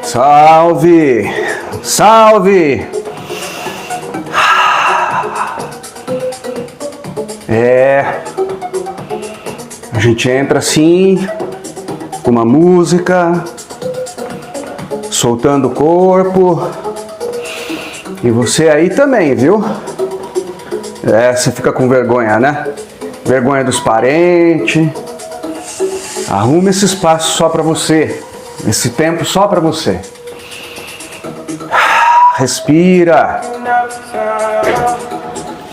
Salve! Salve! A gente entra assim, com uma música, soltando o corpo. E você aí também, viu? Você fica com vergonha, né? Vergonha dos parentes. Arrume esse espaço só pra você. Esse tempo só pra você. Respira.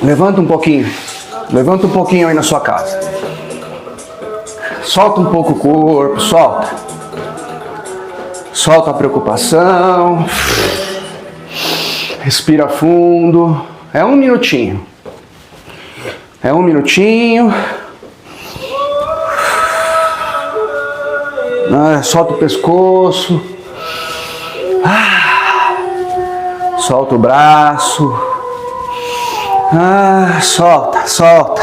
Levanta um pouquinho. Levanta um pouquinho aí na sua casa. Solta um pouco o corpo, solta. Solta a preocupação. Respira fundo. É um minutinho. É um minutinho. Solta o pescoço. Solta o braço. Solta, solta.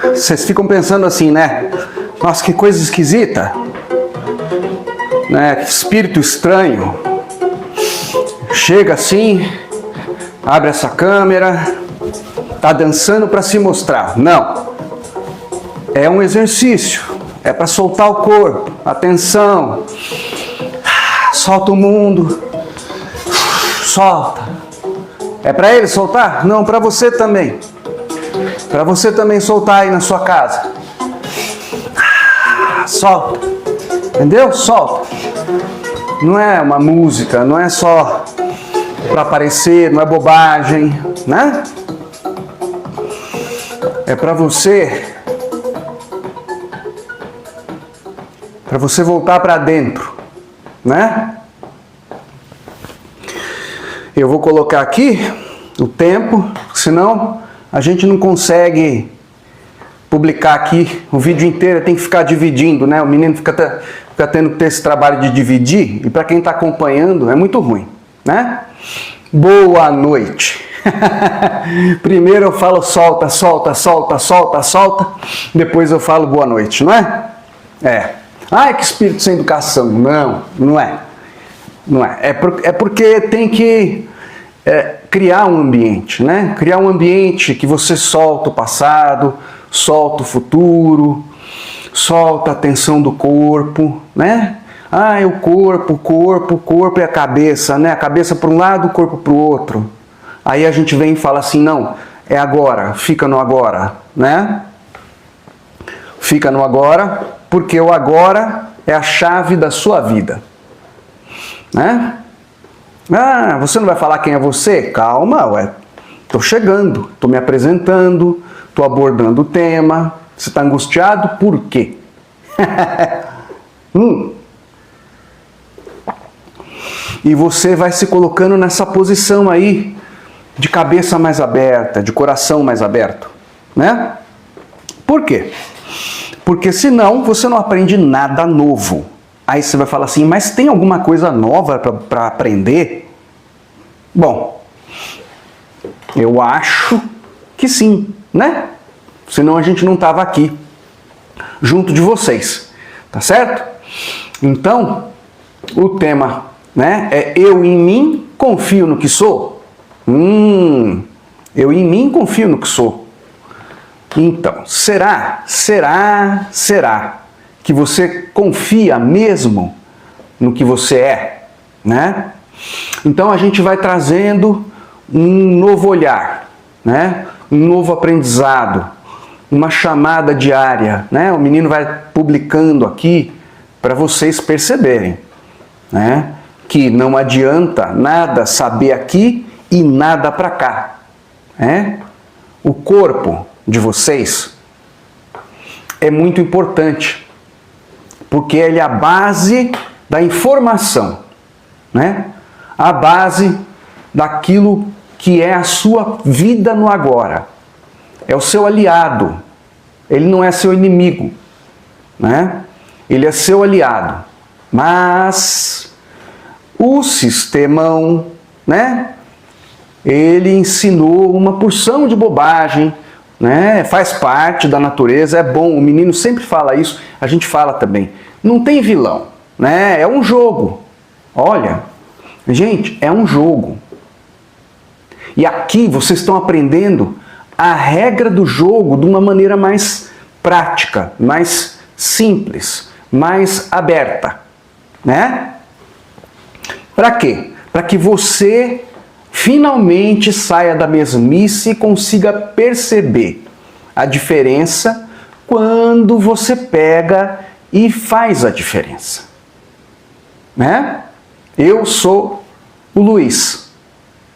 Vocês ficam pensando assim, né? Nossa, que coisa esquisita. Né? Que espírito estranho. Chega assim, abre essa câmera, tá dançando para se mostrar. Não. É um exercício. É para soltar o corpo, atenção. Solta o mundo. Solta. É para ele soltar? Não, para você também. Para você também soltar aí na sua casa. Solta. Entendeu? Solta. Não é uma música, não é só para aparecer, não é bobagem, né? É para você voltar para dentro, né? Eu vou colocar aqui o tempo, senão a gente não consegue publicar aqui o vídeo inteiro, tem que ficar dividindo, né? O menino fica tendo que ter esse trabalho de dividir, e para quem está acompanhando é muito ruim, né? Boa noite. Primeiro eu falo solta, solta, solta, solta, solta, depois eu falo boa noite, não é? Ai, que espírito sem educação. Não, não é. Não é. É porque tem que criar um ambiente, né? Criar um ambiente que você solta o passado, solta o futuro, solta a tensão do corpo, né? O corpo e a cabeça, né? A cabeça para um lado, o corpo para o outro. Aí a gente vem e fala assim, não, é agora, fica no agora, né? Fica no agora, porque o agora é a chave da sua vida, né? Você não vai falar quem é você? Calma, tô chegando, tô me apresentando, tô abordando o tema. Você tá angustiado? Por quê? E você vai se colocando nessa posição aí, de cabeça mais aberta, de coração mais aberto, né? Por quê? Porque senão você não aprende nada novo. Aí você vai falar assim, mas tem alguma coisa nova para aprender? Bom, eu acho que sim, né? Senão a gente não estava aqui, junto de vocês, tá certo? Então, o tema, né, é eu em mim confio no que sou. Eu em mim confio no que sou. Então, será que você confia mesmo no que você é, né? Então a gente vai trazendo um novo olhar, né? Um novo aprendizado, uma chamada diária, né? O menino vai publicando aqui para vocês perceberem, né? Que não adianta nada saber aqui e nada para cá, né? O corpo de vocês é muito importante, porque ele é a base da informação, né? A base daquilo que é a sua vida no agora. É o seu aliado. Ele não é seu inimigo, né? Ele é seu aliado. Mas o sistemão, né? ele ensinou uma porção de bobagem, né? Faz parte da natureza, é bom, o menino sempre fala isso, a gente fala também. Não tem vilão, né? É um jogo. Olha, gente, é um jogo. E aqui vocês estão aprendendo a regra do jogo de uma maneira mais prática, mais simples, mais aberta, né? Para quê? Para que você finalmente saia da mesmice e consiga perceber a diferença quando você pega e faz a diferença, né? Eu sou o Luiz,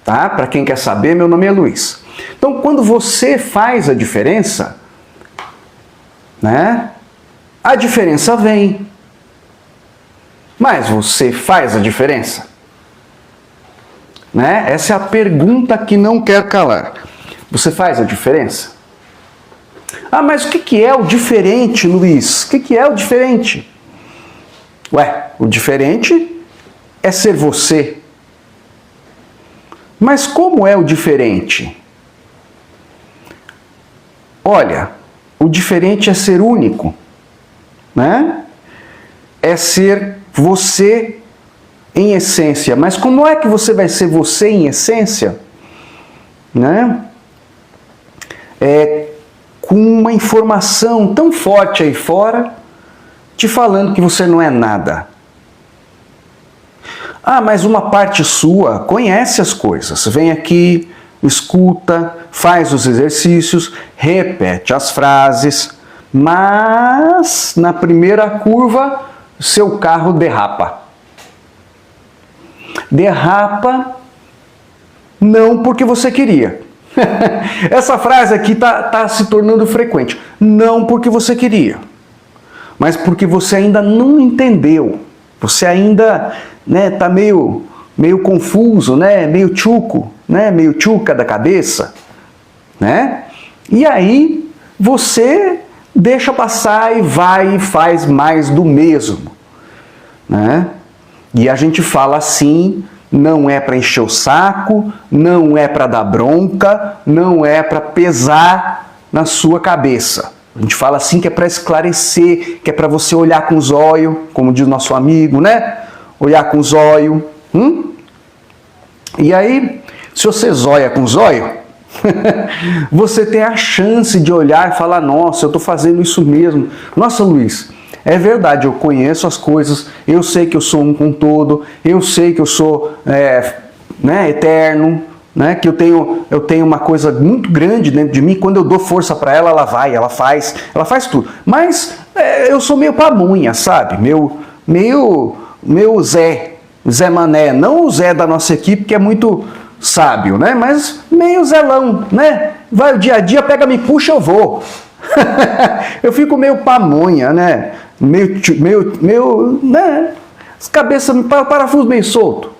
tá? Para quem quer saber, meu nome é Luiz. Então, quando você faz a diferença, né? A diferença vem. Mas você faz a diferença? Né? Essa é a pergunta que não quer calar. Você faz a diferença? Ah, mas o que é o diferente, Luiz? O que é o diferente? Ué, o diferente é ser você. Mas como é o diferente? Olha, o diferente é ser único, né? É ser você em essência. Mas como é que você vai ser você em essência? Né? Com uma informação tão forte aí fora, te falando que você não é nada. Ah, mas uma parte sua conhece as coisas. Vem aqui, escuta, faz os exercícios, repete as frases, mas na primeira curva, seu carro derrapa. Derrapa não porque você queria. Essa frase aqui tá se tornando frequente. Não porque você queria, mas porque você ainda não entendeu. Você ainda, né, tá meio confuso, né, meio tchuco, né, meio tchuca da cabeça, né? E aí você deixa passar e vai e faz mais do mesmo, né? E a gente fala assim, não é para encher o saco, não é para dar bronca, não é para pesar na sua cabeça. A gente fala assim que é para esclarecer, que é para você olhar com os olhos, como diz nosso amigo, né? Olhar com os olhos. E aí, se você zóia com os olhos, você tem a chance de olhar e falar, nossa, eu estou fazendo isso mesmo. Nossa, Luiz, é verdade, eu conheço as coisas, eu sei que eu sou um com todo, eu sei que eu sou eterno, né? Que eu tenho uma coisa muito grande dentro de mim, quando eu dou força para ela, ela vai, ela faz tudo. Mas eu sou meio pamonha, sabe? Meio Zé Mané, não o Zé da nossa equipe, que é muito sábio, né? Mas meio Zelão, né? Vai o dia a dia, pega, me puxa, eu vou. Eu fico meio pamonha, né? Meio, né? As cabeças, parafuso meio solto,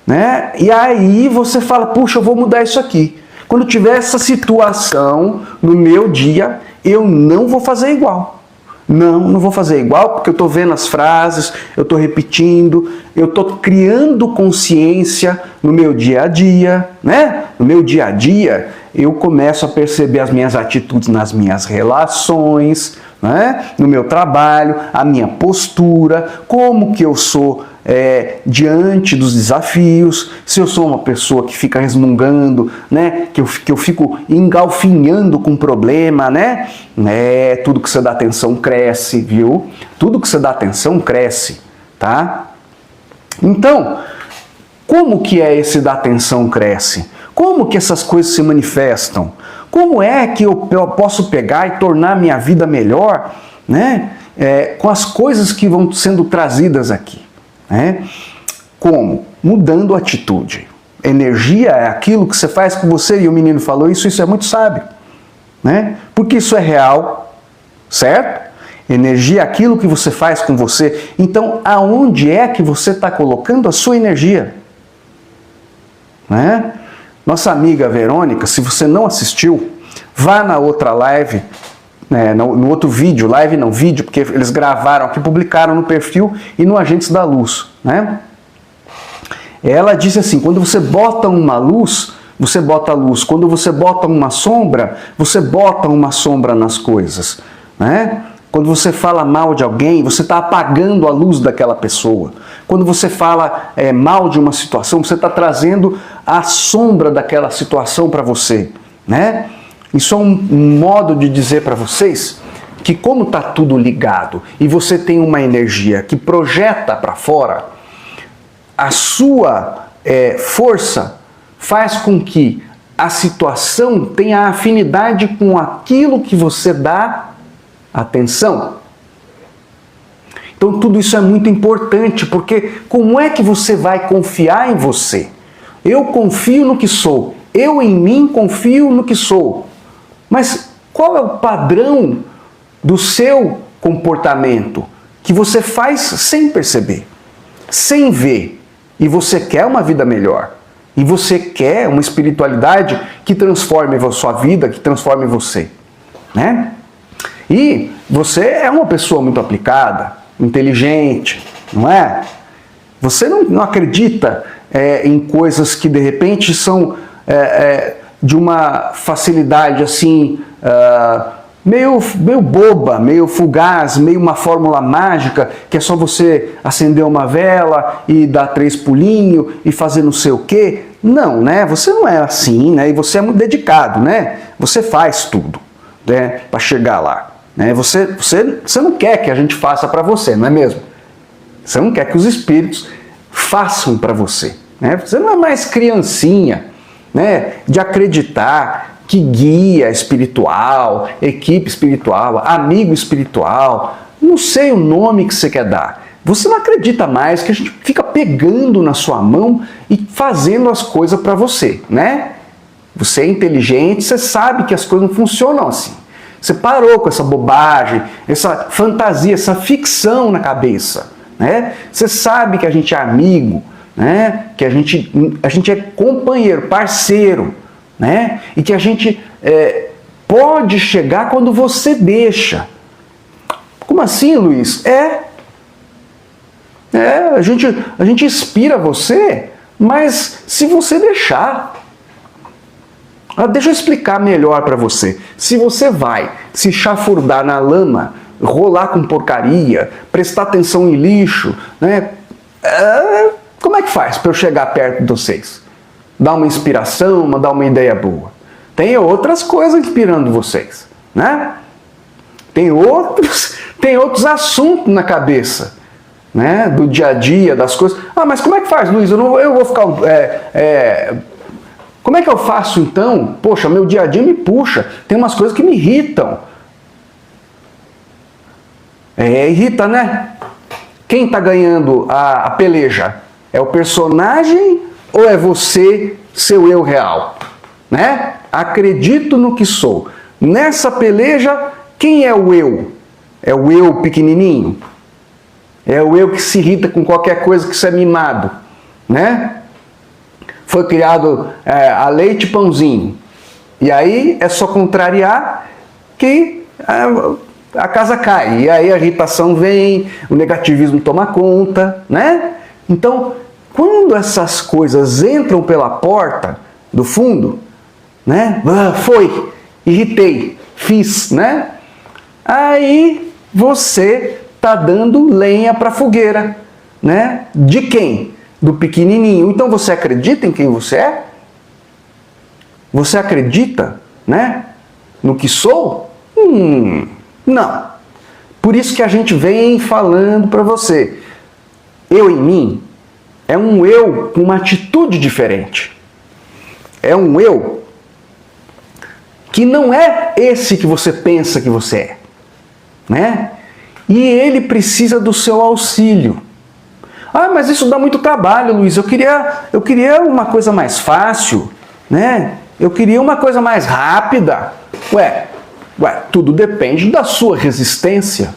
né? E aí você fala, puxa, eu vou mudar isso aqui. Quando tiver essa situação no meu dia, eu não vou fazer igual. Não vou fazer igual, porque eu estou vendo as frases, eu estou repetindo, eu estou criando consciência no meu dia a dia, né? No meu dia a dia, eu começo a perceber as minhas atitudes nas minhas relações, né? No meu trabalho, a minha postura, como que eu sou diante dos desafios, se eu sou uma pessoa que fica resmungando, né? Que eu fico engalfinhando com problema, né? Tudo que você dá atenção cresce, viu? Tudo que você dá atenção cresce, tá? Então, como que é esse da atenção cresce? Como que essas coisas se manifestam? Como é que eu posso pegar e tornar minha vida melhor, né? Com as coisas que vão sendo trazidas aqui, né? Como? Mudando a atitude. Energia é aquilo que você faz com você, e o menino falou isso é muito sábio, né? Porque isso é real, certo? Energia é aquilo que você faz com você. Então, aonde é que você está colocando a sua energia? Né? Nossa amiga Verônica, se você não assistiu, vá na outra live, no outro vídeo, live não, vídeo, porque eles gravaram aqui, publicaram no perfil e no Agentes da Luz, né? Ela disse assim, quando você bota uma luz, você bota luz. Quando você bota uma sombra, você bota uma sombra nas coisas, né? Quando você fala mal de alguém, você está apagando a luz daquela pessoa. Quando você fala mal de uma situação, você está trazendo a sombra daquela situação para você, né? Isso é um modo de dizer para vocês que como está tudo ligado e você tem uma energia que projeta para fora, a sua força faz com que a situação tenha afinidade com aquilo que você dá atenção. Então tudo isso é muito importante, porque como é que você vai confiar em você? Eu confio no que sou, eu em mim confio no que sou. Mas qual é o padrão do seu comportamento que você faz sem perceber, sem ver? E você quer uma vida melhor, e você quer uma espiritualidade que transforme a sua vida, que transforme você, né? E você é uma pessoa muito aplicada, inteligente, não é? Você não acredita em coisas que de repente são de uma facilidade assim, meio boba, meio fugaz, meio uma fórmula mágica, que é só você acender uma vela e dar 3 pulinhos e fazer não sei o quê. Não, né? Você não é assim, né? E você é muito dedicado, né? Você faz tudo, né? Para chegar lá. Né? Você não quer que a gente faça para você, não é mesmo? Você não quer que os espíritos façam para você. Né? Você não é mais criancinha, né? De acreditar que guia espiritual, equipe espiritual, amigo espiritual, não sei o nome que você quer dar. Você não acredita mais que a gente fica pegando na sua mão e fazendo as coisas para você, né? Você é inteligente, você sabe que as coisas não funcionam assim. Você parou com essa bobagem, essa fantasia, essa ficção na cabeça, né? Você sabe que a gente é amigo, né? Que a gente é companheiro, parceiro, né? E que a gente pode chegar quando você deixa. Como assim, Luiz? A gente inspira você, mas se você deixar. Deixa eu explicar melhor para você. Se você vai se chafurdar na lama, rolar com porcaria, prestar atenção em lixo, né? Como é que faz para eu chegar perto de vocês? Dar uma inspiração, dar uma ideia boa. Tem outras coisas inspirando vocês, né? Tem outros assuntos na cabeça, né? Do dia a dia, das coisas. Mas como é que faz, Luiz? Eu vou ficar... Como é que eu faço então? Poxa, meu dia a dia me puxa. Tem umas coisas que me irritam. Irrita, né? Quem está ganhando a peleja? É o personagem ou é você, seu eu real? Né? Acredito no que sou. Nessa peleja, quem é o eu? É o eu pequenininho? É o eu que se irrita com qualquer coisa que você é mimado, né? Foi criado a leite e pãozinho. E aí é só contrariar que a casa cai. E aí a irritação vem, o negativismo toma conta, né? Então, quando essas coisas entram pela porta do fundo, né? Foi, irritei, fiz, né? Aí você está dando lenha para a fogueira, né? De quem? Do pequenininho. Então você acredita em quem você é? Você acredita, né? No que sou? Não. Por isso que a gente vem falando para você. Eu em mim é um eu com uma atitude diferente. É um eu que não é esse que você pensa que você é, né? E ele precisa do seu auxílio. Mas isso dá muito trabalho, Luiz. Eu queria uma coisa mais fácil, né? Eu queria uma coisa mais rápida. Ué, tudo depende da sua resistência.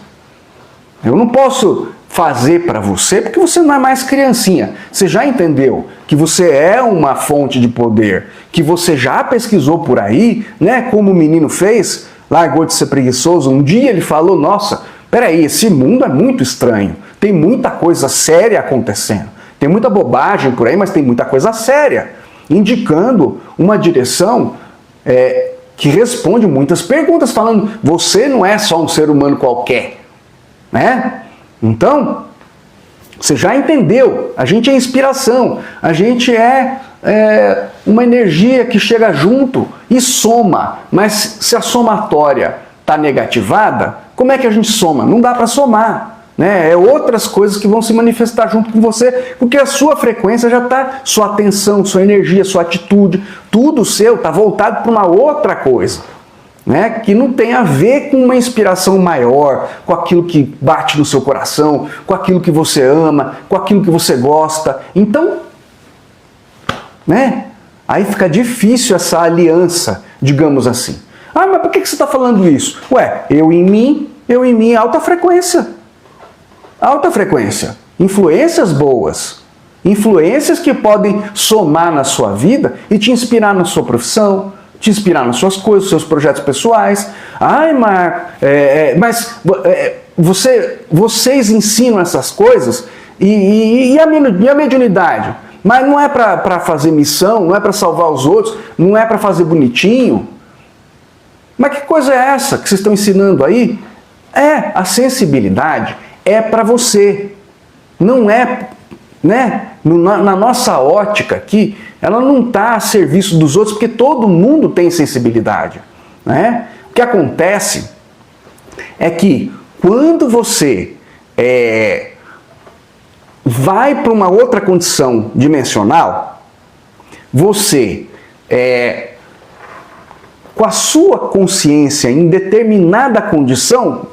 Eu não posso fazer para você porque você não é mais criancinha. Você já entendeu que você é uma fonte de poder, que você já pesquisou por aí, né? Como o menino fez, largou de ser preguiçoso. Um dia ele falou, nossa, peraí, esse mundo é muito estranho. Tem muita coisa séria acontecendo. Tem muita bobagem por aí, mas tem muita coisa séria. indicando uma direção que responde muitas perguntas, falando, você não é só um ser humano qualquer, né? Então, você já entendeu, a gente é inspiração, a gente é uma energia que chega junto e soma, mas se a somatória está negativada, como é que a gente soma? Não dá para somar, né? É outras coisas que vão se manifestar junto com você, porque a sua frequência já está, sua atenção, sua energia, sua atitude, tudo seu está voltado para uma outra coisa, né? Que não tem a ver com uma inspiração maior, com aquilo que bate no seu coração, com aquilo que você ama, com aquilo que você gosta. Então, né? Aí fica difícil essa aliança, digamos assim. Ah, mas por que você está falando isso? Ué, eu em mim, alta frequência. Alta frequência. Influências boas. Influências que podem somar na sua vida e te inspirar na sua profissão, te inspirar nas suas coisas, nos seus projetos pessoais. Ai, Marco, vocês ensinam essas coisas e a mediunidade? Mas não é para fazer missão, não é para salvar os outros, não é para fazer bonitinho. Mas que coisa é essa que vocês estão ensinando aí? A sensibilidade é para você. Não é, né? Na nossa ótica aqui, ela não está a serviço dos outros, porque todo mundo tem sensibilidade, né? O que acontece é que quando você vai para uma outra condição dimensional, você, com a sua consciência em determinada condição,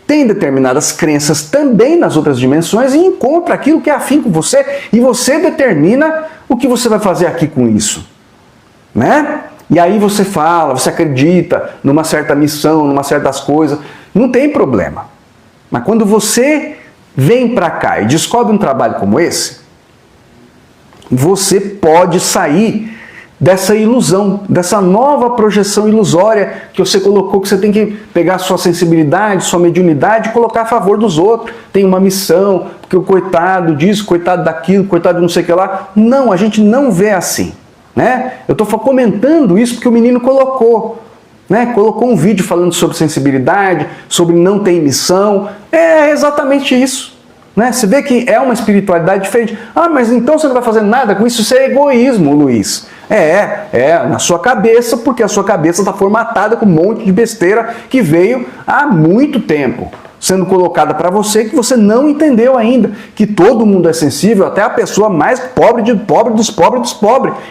tem determinadas crenças também nas outras dimensões e encontra aquilo que é afim com você e você determina o que você vai fazer aqui com isso, né? E aí você fala, você acredita numa certa missão, numa certas coisas, não tem problema. Mas quando você vem para cá e descobre um trabalho como esse, você pode sair dessa ilusão, dessa nova projeção ilusória que você colocou, que você tem que pegar sua sensibilidade, sua mediunidade e colocar a favor dos outros. Tem uma missão, porque o coitado disso, coitado daquilo, coitado de não sei o que lá. Não, a gente não vê assim, né? Eu estou comentando isso porque o menino colocou, né? Colocou um vídeo falando sobre sensibilidade, sobre não ter missão. É exatamente isso, né? Você vê que é uma espiritualidade diferente. Ah, mas então você não vai fazer nada com isso? Isso é egoísmo, Luiz. Na sua cabeça, porque a sua cabeça está formatada com um monte de besteira que veio há muito tempo sendo colocada para você, que você não entendeu ainda, que todo mundo é sensível, até a pessoa mais pobre dos pobres,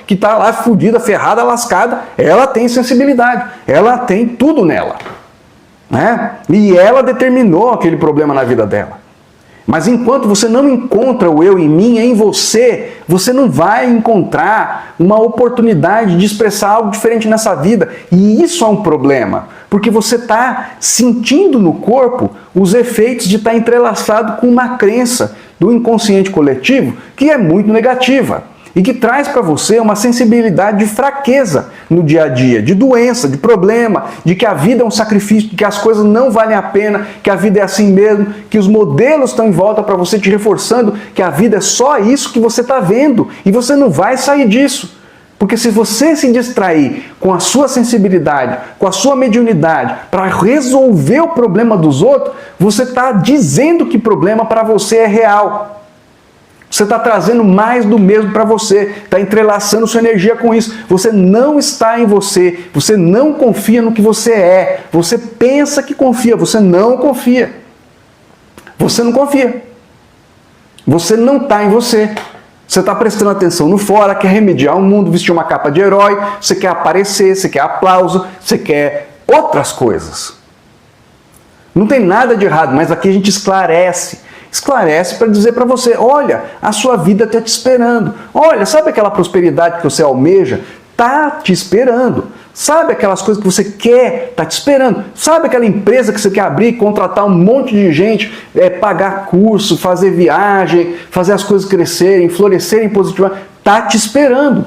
que está lá fudida, ferrada, lascada, ela tem sensibilidade, ela tem tudo nela, né? E ela determinou aquele problema na vida dela. Mas enquanto você não encontra o eu em mim, em você, você não vai encontrar uma oportunidade de expressar algo diferente nessa vida. E isso é um problema, porque você está sentindo no corpo os efeitos de estar entrelaçado com uma crença do inconsciente coletivo que é muito negativa e que traz para você uma sensibilidade de fraqueza no dia a dia, de doença, de problema, de que a vida é um sacrifício, de que as coisas não valem a pena, que a vida é assim mesmo, que os modelos estão em volta para você te reforçando que a vida é só isso que você está vendo e você não vai sair disso. Porque se você se distrair com a sua sensibilidade, com a sua mediunidade, para resolver o problema dos outros, você está dizendo que o problema para você é real. Você está trazendo mais do mesmo para você, está entrelaçando sua energia com isso. Você não está em você, você não confia no que você é. Você pensa que confia, você não confia. Você não confia. Você não está em você. Você está prestando atenção no fora, quer remediar o mundo, vestir uma capa de herói, você quer aparecer, você quer aplauso, você quer outras coisas. Não tem nada de errado, mas aqui a gente esclarece. Esclarece para dizer para você, olha, a sua vida está te esperando. Olha, sabe aquela prosperidade que você almeja? Está te esperando. Sabe aquelas coisas que você quer? Está te esperando. Sabe aquela empresa que você quer abrir, contratar um monte de gente, pagar curso, fazer viagem, fazer as coisas crescerem, florescerem positivamente? Está te esperando.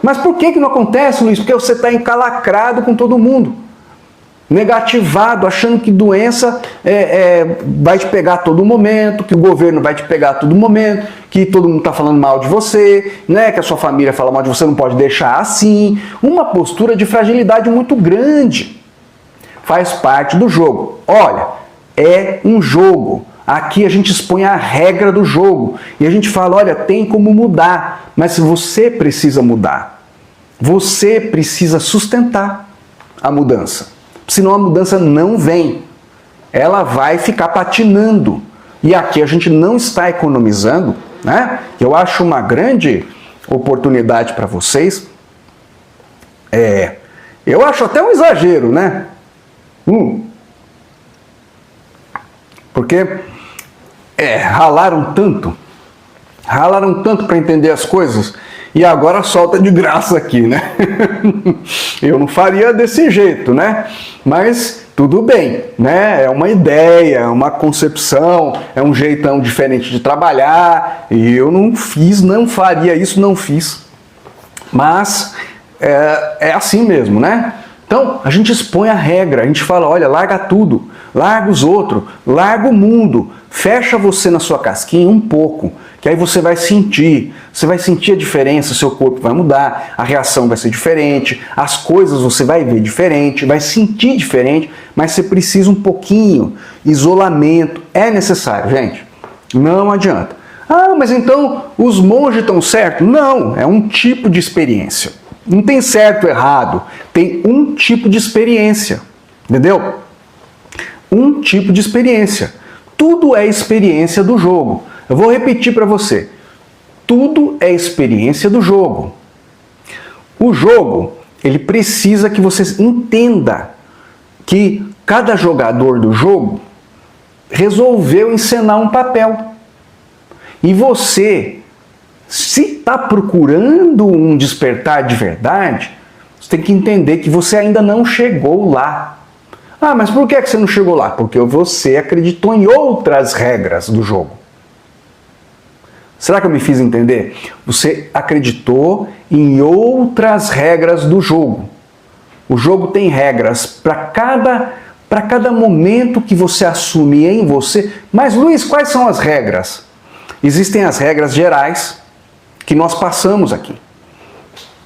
Mas por que não acontece, Luiz? Porque você está encalacrado com todo mundo. negativado, achando que doença vai te pegar a todo momento, que o governo vai te pegar a todo momento, que todo mundo está falando mal de você, né? Que a sua família fala mal de você, não pode deixar assim. Uma postura de fragilidade muito grande. Faz parte do jogo. Olha, é um jogo. Aqui a gente expõe a regra do jogo e a gente fala, olha, tem como mudar, mas você precisa mudar. Você precisa sustentar a mudança. Senão a mudança não vem. Ela vai ficar patinando. E aqui a gente não está economizando, né? Eu acho uma grande oportunidade para vocês. Eu acho até um exagero, né? Porque ralaram tanto para entender as coisas e agora solta de graça aqui, né? Eu não faria desse jeito, né? Mas tudo bem, né? É uma ideia, é uma concepção, é um jeitão diferente de trabalhar e eu não faria isso, não fiz. Mas é assim mesmo, né? Então, a gente expõe a regra, a gente fala, olha, larga tudo, larga os outros, larga o mundo, fecha você na sua casquinha um pouco, que aí você vai sentir a diferença, seu corpo vai mudar, a reação vai ser diferente, as coisas você vai ver diferente, vai sentir diferente, mas você precisa um pouquinho, isolamento, é necessário, gente, não adianta. Ah, mas então os monges estão certos? Não, é um tipo de experiência. Não tem certo ou errado, tem um tipo de experiência, entendeu? Um tipo de experiência. Tudo é experiência do jogo. Eu vou repetir para você. Tudo é experiência do jogo. O jogo, ele precisa que você entenda que cada jogador do jogo resolveu encenar um papel. E você, se está procurando um despertar de verdade, você tem que entender que você ainda não chegou lá. Ah, mas por que você não chegou lá? Porque você acreditou em outras regras do jogo. Será que eu me fiz entender? Você acreditou em outras regras do jogo. O jogo tem regras para cada momento que você assume em você. Mas, Luiz, quais são as regras? Existem as regras gerais que nós passamos aqui,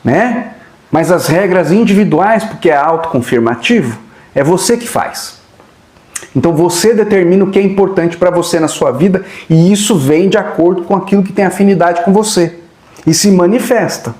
né? Mas as regras individuais, porque é autoconfirmativo, é você que faz. Então você determina o que é importante para você na sua vida e isso vem de acordo com aquilo que tem afinidade com você. E se manifesta.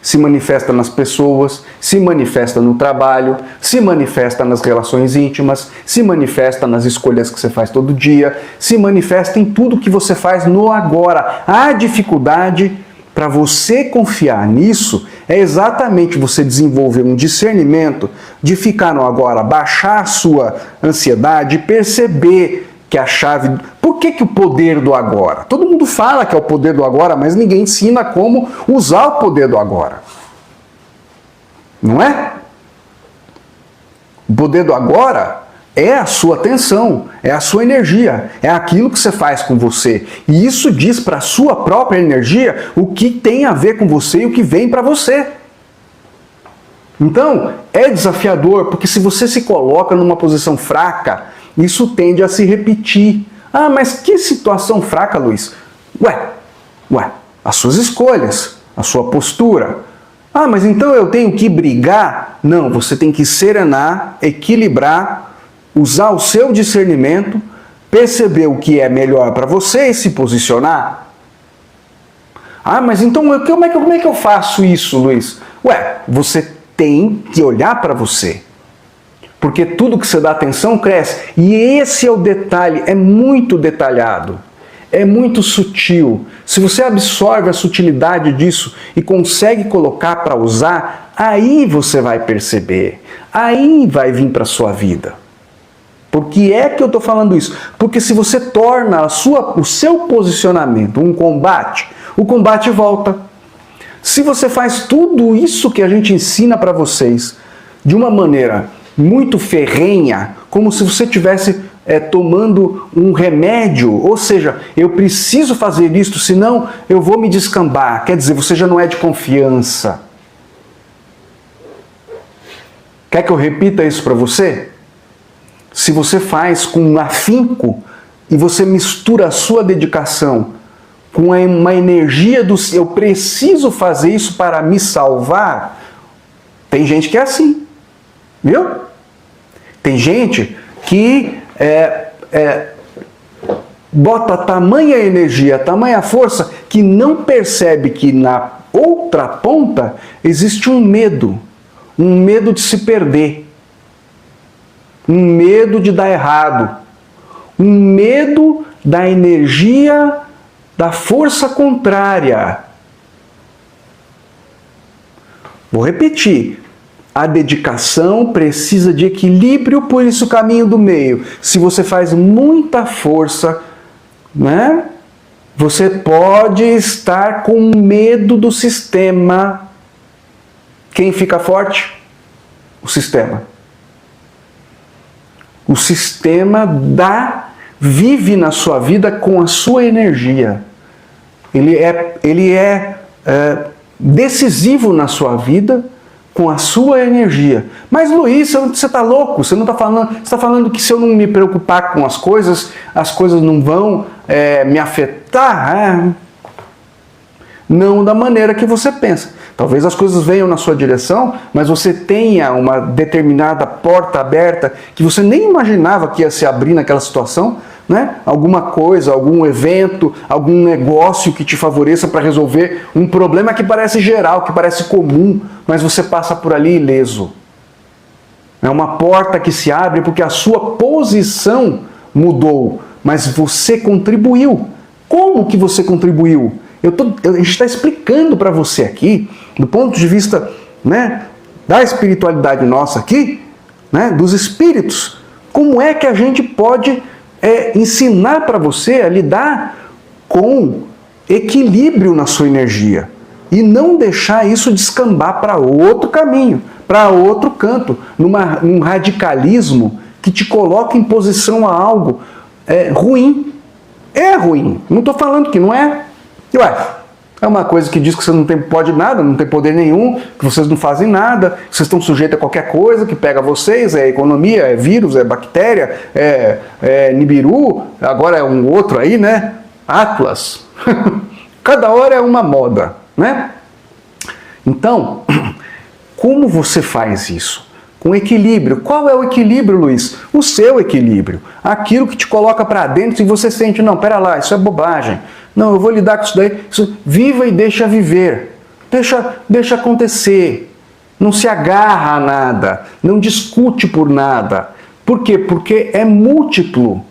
Se manifesta nas pessoas, se manifesta no trabalho, se manifesta nas relações íntimas, se manifesta nas escolhas que você faz todo dia, se manifesta em tudo que você faz no agora. A dificuldade para você confiar nisso é exatamente você desenvolver um discernimento de ficar no agora, baixar a sua ansiedade, perceber que a chave... Por que o poder do agora? Todo mundo fala que é o poder do agora, mas ninguém ensina como usar o poder do agora. Não é? O poder do agora é a sua atenção, é a sua energia, é aquilo que você faz com você. E isso diz para a sua própria energia o que tem a ver com você e o que vem para você. Então, é desafiador, porque se você se coloca numa posição fraca, isso tende a se repetir. Ah, mas que situação fraca, Luiz? Ué, as suas escolhas, a sua postura. Ah, mas então eu tenho que brigar? Não, você tem que serenar, equilibrar, usar o seu discernimento, perceber o que é melhor para você e se posicionar. Ah, mas então como é que eu faço isso, Luiz? Você tem que olhar para você. Porque tudo que você dá atenção cresce. E esse é o detalhe, é muito detalhado, é muito sutil. Se você absorve a sutilidade disso e consegue colocar para usar, aí você vai perceber, aí vai vir para a sua vida. Por que é que eu estou falando isso? Porque se você torna o seu posicionamento um combate, o combate volta. Se você faz tudo isso que a gente ensina para vocês de uma maneira muito ferrenha, como se você estivesse tomando um remédio, ou seja, eu preciso fazer isto, senão eu vou me descambar. Quer dizer, você já não é de confiança. Quer que eu repita isso para você? se você faz com afinco e você mistura a sua dedicação com uma energia do eu preciso fazer isso para me salvar, tem gente que é assim, viu? Tem gente que bota tamanha energia, tamanha força, que não percebe que na outra ponta existe um medo de se perder, um medo de dar errado, um medo da energia da força contrária. Vou repetir. A dedicação precisa de equilíbrio, por isso o caminho do meio. Se você faz muita força, né, você pode estar com medo do sistema. Quem fica forte? O sistema. O sistema vive na sua vida com a sua energia. Ele é decisivo na sua vida com a sua energia. Mas Luiz, você está louco? Você não está falando? Você está falando que se eu não me preocupar com as coisas não vão me afetar? Não da maneira que você pensa. Talvez as coisas venham na sua direção, mas você tenha uma determinada porta aberta que você nem imaginava que ia se abrir naquela situação, né? Alguma coisa, algum evento, algum negócio que te favoreça para resolver um problema que parece geral, que parece comum, mas você passa por ali ileso. É uma porta que se abre porque a sua posição mudou, mas você contribuiu. Como que você contribuiu? A gente está explicando para você aqui, do ponto de vista, né, da espiritualidade nossa aqui, né, dos espíritos, como é que a gente pode ensinar para você a lidar com equilíbrio na sua energia e não deixar isso descambar para outro caminho, para outro canto, num radicalismo que te coloca em posição a algo ruim. É ruim, não estou falando que não é. E é uma coisa que diz que você não pode nada, não tem poder nenhum, que vocês não fazem nada, que vocês estão sujeitos a qualquer coisa que pega vocês, é economia, é vírus, é bactéria, é Nibiru, agora é um outro aí, né? Atlas. Cada hora é uma moda, né? Então, como você faz isso? Com equilíbrio. Qual é o equilíbrio, Luiz? O seu equilíbrio. Aquilo que te coloca para dentro e você sente, não, pera lá, isso é bobagem. Não, eu vou lidar com isso daí. Viva e deixa viver. Deixa acontecer. Não se agarra a nada. Não discute por nada. Por quê? Porque é múltiplo.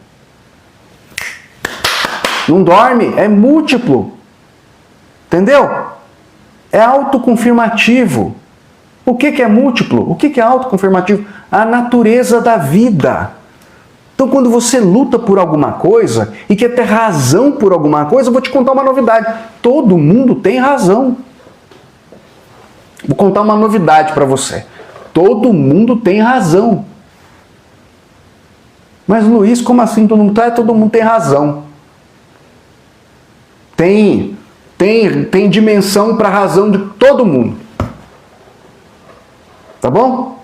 Não dorme, é múltiplo. Entendeu? É autoconfirmativo. O que é múltiplo? O que é autoconfirmativo? A natureza da vida. Então, quando você luta por alguma coisa e quer ter razão por alguma coisa, eu vou te contar uma novidade. Todo mundo tem razão. Vou contar uma novidade para você. Todo mundo tem razão. Mas, Luiz, como assim todo mundo tá? Todo mundo tem razão. Tem dimensão para a razão de todo mundo. Tá bom?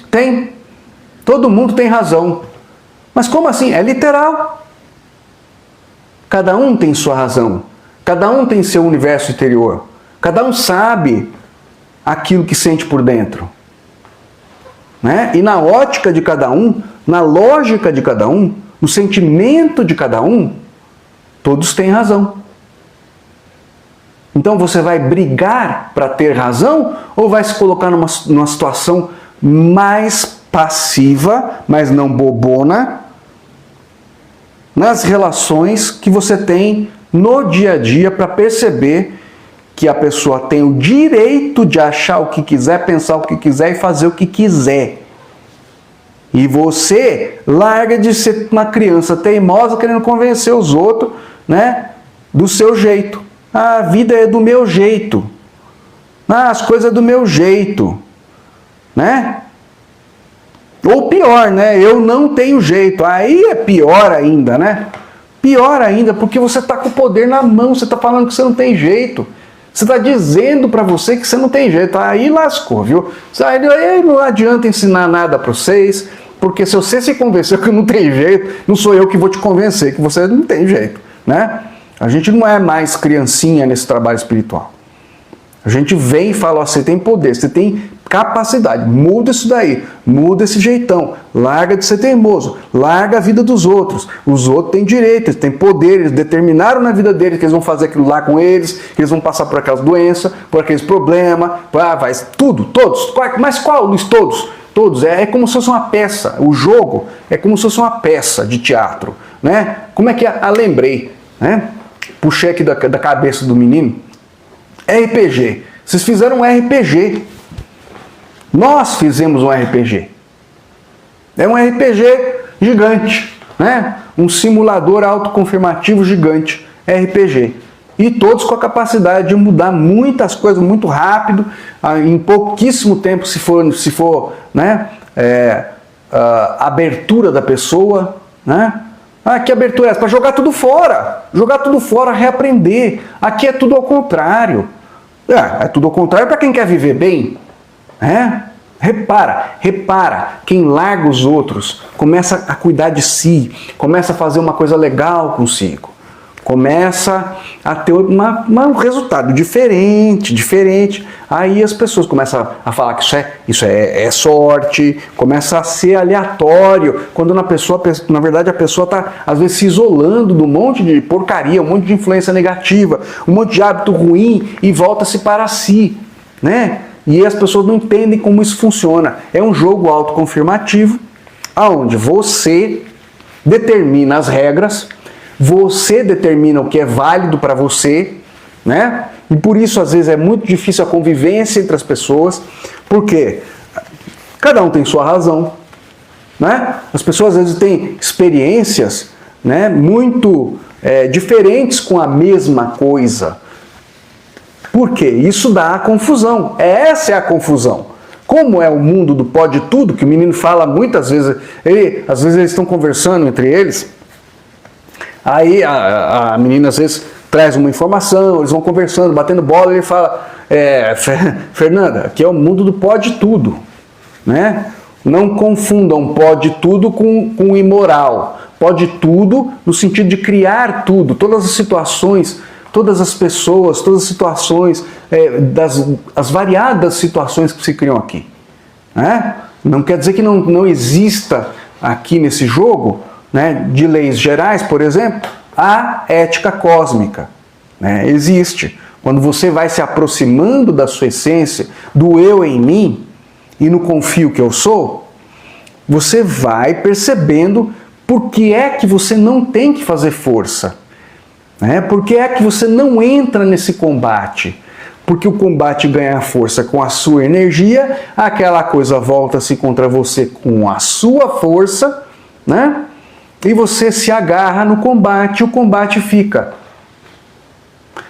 Tem. Todo mundo tem razão. Mas como assim? É literal. Cada um tem sua razão. Cada um tem seu universo interior. Cada um sabe aquilo que sente por dentro. Né? E na ótica de cada um, na lógica de cada um, no sentimento de cada um, todos têm razão. Então você vai brigar para ter razão ou vai se colocar numa situação mais passiva, mas não bobona, nas relações que você tem no dia a dia para perceber que a pessoa tem o direito de achar o que quiser, pensar o que quiser e fazer o que quiser. E você larga de ser uma criança teimosa querendo convencer os outros, né, do seu jeito. A vida é do meu jeito. As coisas é do meu jeito. Né? Ou pior, né? Eu não tenho jeito. Aí é pior ainda, né? Pior ainda, porque você está com o poder na mão. Você está falando que você não tem jeito. Você está dizendo para você que você não tem jeito. Aí lascou, viu? Aí não adianta ensinar nada para vocês. Porque se você se convencer que não tem jeito, não sou eu que vou te convencer que você não tem jeito, né? A gente não é mais criancinha nesse trabalho espiritual. A gente vem e fala, ó, você tem poder, você tem capacidade, muda isso daí, muda esse jeitão, larga de ser teimoso, larga a vida dos outros. Os outros têm direito, eles têm poder, eles determinaram na vida deles que eles vão fazer aquilo lá com eles, que eles vão passar por aquelas doenças, por aqueles problemas, vai, tudo, todos. Mas qual, Luiz? Todos. Todos. É como se fosse uma peça. O jogo é como se fosse uma peça de teatro, né? Como é que é? Lembrei, né? Puxei aqui da cabeça do menino. RPG. Vocês fizeram um RPG. Nós fizemos um RPG. É um RPG gigante, né? Um simulador autoconfirmativo gigante. RPG. E todos com a capacidade de mudar muitas coisas muito rápido, em pouquíssimo tempo, se for né? A abertura da pessoa, né? Ah, que abertura é essa? Para jogar tudo fora. Jogar tudo fora, reaprender. Aqui é tudo ao contrário. É tudo ao contrário para quem quer viver bem. Repara. Quem larga os outros, começa a cuidar de si, começa a fazer uma coisa legal consigo. Começa a ter um resultado diferente. Aí as pessoas começam a falar que isso é sorte, começa a ser aleatório, quando na verdade a pessoa está às vezes se isolando de um monte de porcaria, um monte de influência negativa, um monte de hábito ruim e volta-se para si, né? E as pessoas não entendem como isso funciona. É um jogo autoconfirmativo, onde você determina as regras, você determina o que é válido para você, né? E por isso, às vezes, é muito difícil a convivência entre as pessoas, porque cada um tem sua razão, né? As pessoas, às vezes, têm experiências, né, muito diferentes com a mesma coisa. Por quê? Isso dá a confusão. Essa é a confusão. Como é o mundo do pode tudo, que o menino fala muitas vezes, às vezes eles estão conversando entre eles, aí a menina às vezes traz uma informação, eles vão conversando, batendo bola, e ele fala, Fernanda, aqui é o mundo do pode tudo, né? Não confundam pode tudo com imoral. Pode tudo no sentido de criar tudo, todas as situações, todas as pessoas, todas as situações, as variadas situações que se criam aqui, né? Não quer dizer que não exista aqui nesse jogo, né, de leis gerais, por exemplo, a ética cósmica, né? Existe. Quando você vai se aproximando da sua essência, do eu em mim, e no confio que eu sou, você vai percebendo por que é que você não tem que fazer força, né? Por que é que você não entra nesse combate? Porque o combate ganha força com a sua energia, aquela coisa volta-se contra você com a sua força, né? E você se agarra no combate, e o combate fica.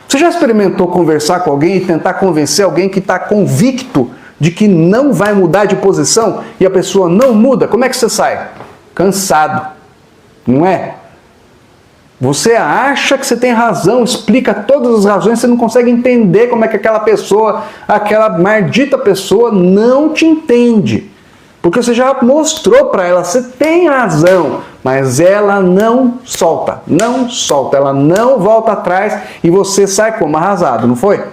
Você já experimentou conversar com alguém e tentar convencer alguém que está convicto de que não vai mudar de posição e a pessoa não muda? Como é que você sai? Cansado, não é? Você acha que você tem razão, explica todas as razões, você não consegue entender como é que aquela pessoa, aquela maldita pessoa não te entende. Porque você já mostrou para ela, você tem razão, mas ela não solta, ela não volta atrás e você sai como arrasado, não foi?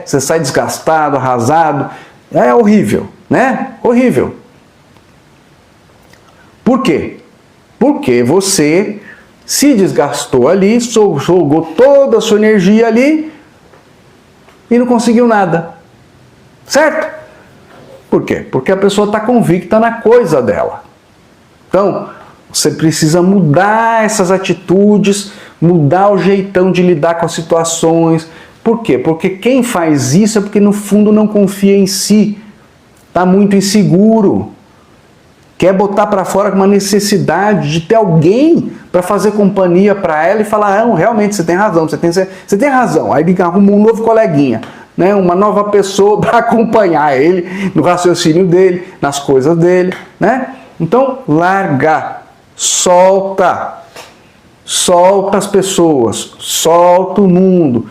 Você sai desgastado, arrasado, é horrível, né? Horrível. Por quê? Porque você se desgastou ali, jogou toda a sua energia ali e não conseguiu nada, certo? Por quê? Porque a pessoa está convicta na coisa dela. Então, você precisa mudar essas atitudes, mudar o jeitão de lidar com as situações. Por quê? Porque quem faz isso é porque no fundo não confia em si, está muito inseguro, quer botar para fora uma necessidade de ter alguém para fazer companhia para ela e falar, não, realmente você tem razão, você tem razão. Aí ele arruma um novo coleguinha, né, uma nova pessoa para acompanhar ele no raciocínio dele, nas coisas dele, né? Então, larga, solta as pessoas, solta o mundo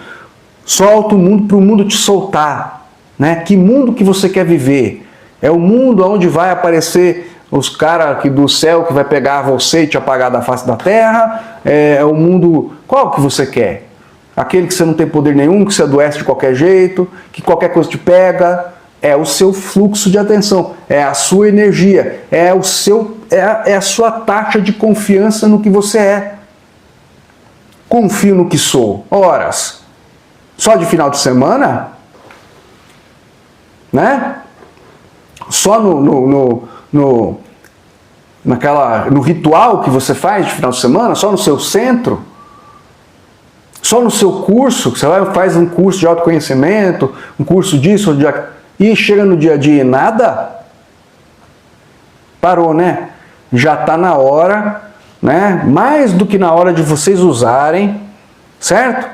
para o mundo te soltar, né? Que mundo que você quer viver? É o mundo onde vai aparecer os caras aqui do céu que vai pegar você e te apagar da face da terra, é o mundo... Qual que você quer? Aquele que você não tem poder nenhum, que você adoece de qualquer jeito, que qualquer coisa te pega? É o seu fluxo de atenção, é a sua energia, é a sua taxa de confiança no que você é. Confio no que sou. Horas. Só de final de semana? Né? Só no ritual que você faz de final de semana? Só no seu centro? Só no seu curso? Que você faz um curso de autoconhecimento, um curso disso, e chega no dia a dia e nada? Parou, né? Já está na hora, né? Mais do que na hora de vocês usarem, certo?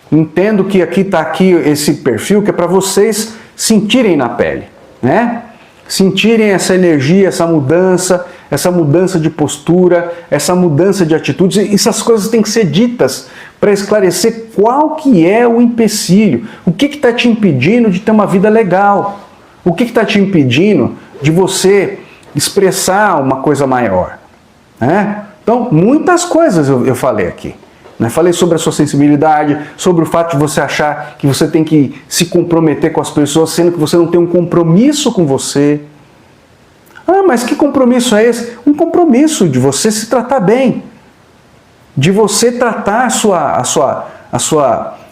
Entendo que aqui está esse perfil que é para vocês sentirem na pele, né? Sentirem essa energia, essa mudança de postura, essa mudança de atitudes. E essas coisas têm que ser ditas para esclarecer qual que é o empecilho. O que está te impedindo de ter uma vida legal? O que está te impedindo de você expressar uma coisa maior? Né? Então, muitas coisas eu falei aqui. Né? Falei sobre a sua sensibilidade, sobre o fato de você achar que você tem que se comprometer com as pessoas, sendo que você não tem um compromisso com você. Ah, mas que compromisso é esse? Um compromisso de você se tratar bem. De você tratar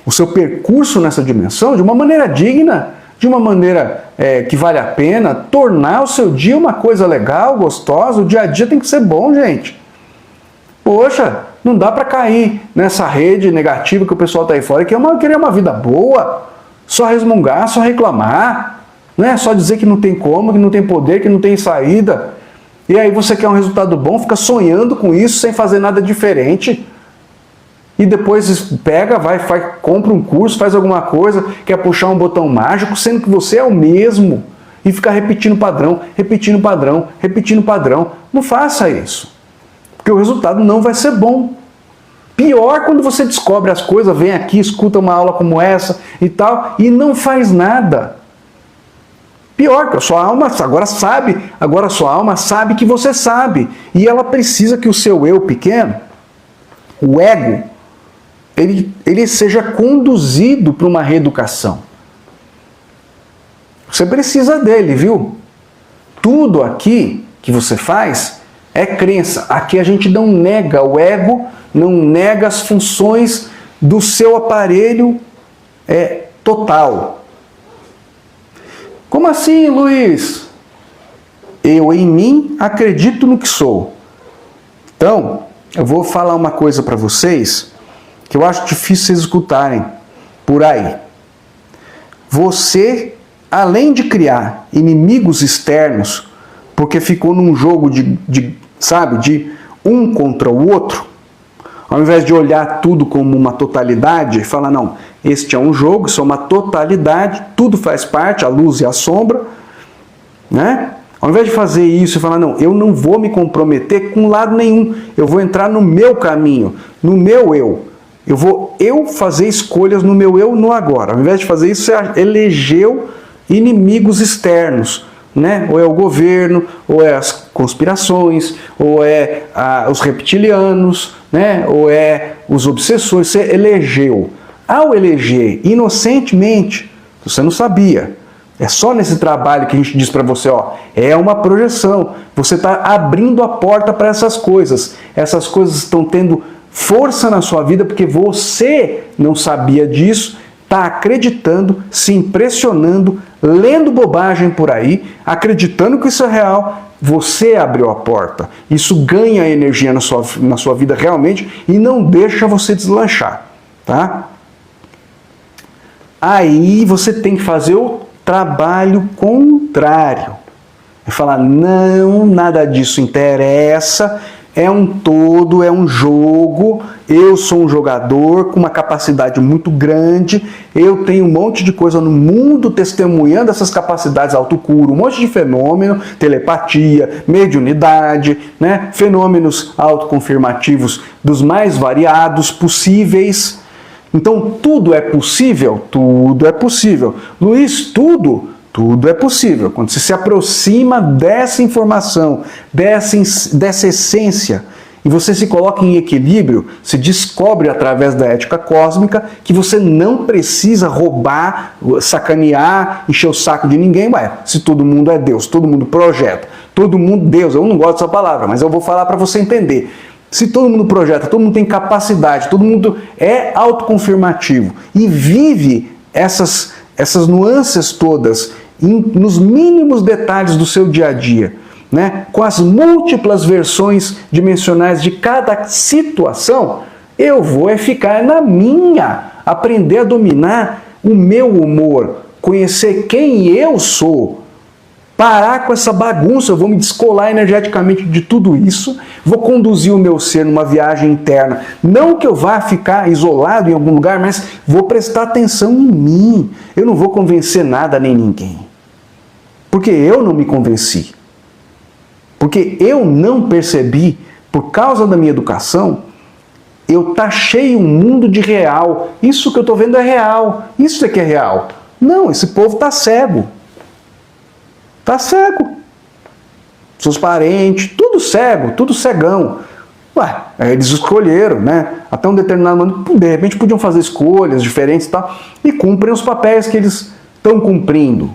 o seu percurso nessa dimensão de uma maneira digna, de uma maneira que vale a pena, tornar o seu dia uma coisa legal, gostosa. O dia a dia tem que ser bom, gente. Poxa, não dá para cair nessa rede negativa que o pessoal está aí fora, que querer uma vida boa, só resmungar, só reclamar, não é só dizer que não tem como, que não tem poder, que não tem saída. E aí você quer um resultado bom, fica sonhando com isso, sem fazer nada diferente. E depois pega, compra um curso, faz alguma coisa, quer puxar um botão mágico, sendo que você é o mesmo. E fica repetindo padrão, repetindo padrão, repetindo padrão. Não faça isso. Porque o resultado não vai ser bom. Pior quando você descobre as coisas, vem aqui, escuta uma aula como essa e tal, e não faz nada. Pior, que a sua alma agora a sua alma sabe que você sabe. E ela precisa que o seu eu pequeno, o ego, ele seja conduzido para uma reeducação. Você precisa dele, viu? Tudo aqui que você faz é crença. Aqui a gente não nega o ego, não nega as funções do seu aparelho total. Como assim, Luiz? Eu em mim acredito no que sou. Então, eu vou falar uma coisa para vocês que eu acho difícil vocês escutarem por aí. Você, além de criar inimigos externos, porque ficou num jogo de um contra o outro, ao invés de olhar tudo como uma totalidade e falar, não, este é um jogo, isso é uma totalidade, tudo faz parte, a luz e a sombra, né? Ao invés de fazer isso e falar, não, eu não vou me comprometer com lado nenhum, eu vou entrar no meu caminho, no meu eu. Eu vou fazer escolhas no meu eu no agora. Ao invés de fazer isso, você elegeu inimigos externos, né? Ou é o governo, ou é as conspirações, ou é os reptilianos, né? Ou é os obsessores. Você elegeu. Ao eleger inocentemente, você não sabia. É só nesse trabalho que a gente diz para você, ó, é uma projeção. Você está abrindo a porta para essas coisas. Essas coisas estão tendo força na sua vida porque você não sabia disso, está acreditando, se impressionando, lendo bobagem por aí, acreditando que isso é real. Você abriu a porta. Isso ganha energia na sua vida realmente e não deixa você deslanchar, tá? Aí você tem que fazer o trabalho contrário. É falar, não, nada disso interessa, é um todo, é um jogo, eu sou um jogador com uma capacidade muito grande, eu tenho um monte de coisa no mundo testemunhando essas capacidades autocura, um monte de fenômeno, telepatia, mediunidade, né? Fenômenos autoconfirmativos dos mais variados possíveis. Então tudo é possível? Tudo é possível. Luiz, tudo? Tudo é possível. Quando você se aproxima dessa informação, dessa essência, e você se coloca em equilíbrio, se descobre através da ética cósmica que você não precisa roubar, sacanear, encher o saco de ninguém. Ué, se todo mundo é Deus, todo mundo projeta, todo mundo Deus, eu não gosto dessa palavra, mas eu vou falar para você entender. Se todo mundo projeta, todo mundo tem capacidade, todo mundo é autoconfirmativo e vive essas nuances todas nos mínimos detalhes do seu dia a dia, né? Com as múltiplas versões dimensionais de cada situação, eu vou ficar na minha, aprender a dominar o meu humor, conhecer quem eu sou, parar com essa bagunça, eu vou me descolar energeticamente de tudo isso, vou conduzir o meu ser numa viagem interna. Não que eu vá ficar isolado em algum lugar, mas vou prestar atenção em mim. Eu não vou convencer nada nem ninguém. Porque eu não me convenci. Porque eu não percebi, por causa da minha educação, eu taxei um mundo de real. Isso que eu estou vendo é real. Isso é que é real. Não, esse povo está cego. Está cego. Seus parentes, tudo cego, tudo cegão. Ué, eles escolheram, né? Até um determinado momento, de repente podiam fazer escolhas diferentes e tal, e cumprem os papéis que eles estão cumprindo.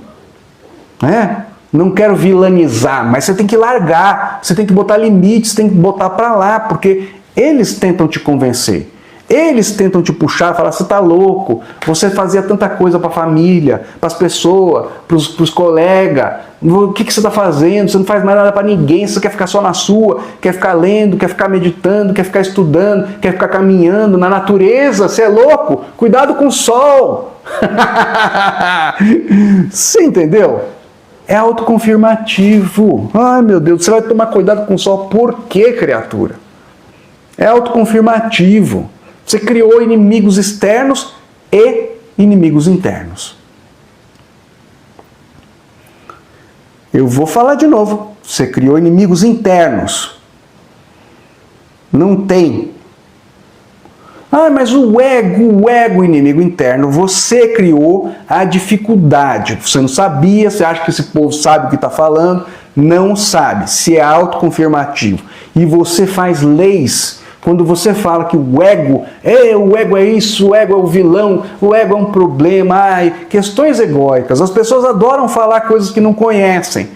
Né? Não quero vilanizar, mas você tem que largar, você tem que botar limites, tem que botar para lá, porque eles tentam te convencer. Eles tentam te puxar e falar, você está louco, você fazia tanta coisa para a família, para as pessoas, para os colegas, o que você está fazendo? Você não faz mais nada para ninguém, você quer ficar só na sua, quer ficar lendo, quer ficar meditando, quer ficar estudando, quer ficar caminhando na natureza, você é louco? Cuidado com o sol! Você entendeu? É autoconfirmativo. Ai meu Deus, você vai tomar cuidado com o sol por quê, criatura? É autoconfirmativo. Você criou inimigos externos e inimigos internos. Eu vou falar de novo. Você criou inimigos internos. Não tem. Ah, mas o ego, inimigo interno, você criou a dificuldade. Você não sabia, você acha que esse povo sabe o que está falando? Não sabe. Se é autoconfirmativo. E você faz leis. Quando você fala que o ego é isso, o ego é o vilão, o ego é um problema, questões egóicas. As pessoas adoram falar coisas que não conhecem.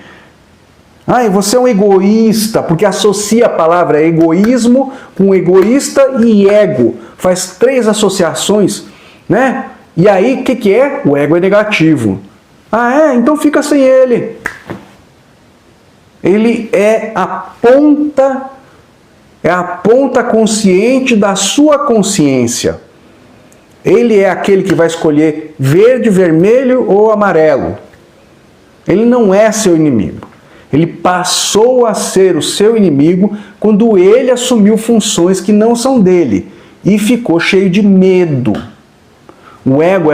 Você é um egoísta, porque associa a palavra egoísmo com egoísta e ego. Faz 3 associações, né? E aí, o que é? O ego é negativo. Então fica sem ele. Ele é a ponta consciente da sua consciência. Ele é aquele que vai escolher verde, vermelho ou amarelo. Ele não é seu inimigo. Ele passou a ser o seu inimigo quando ele assumiu funções que não são dele e ficou cheio de medo. O ego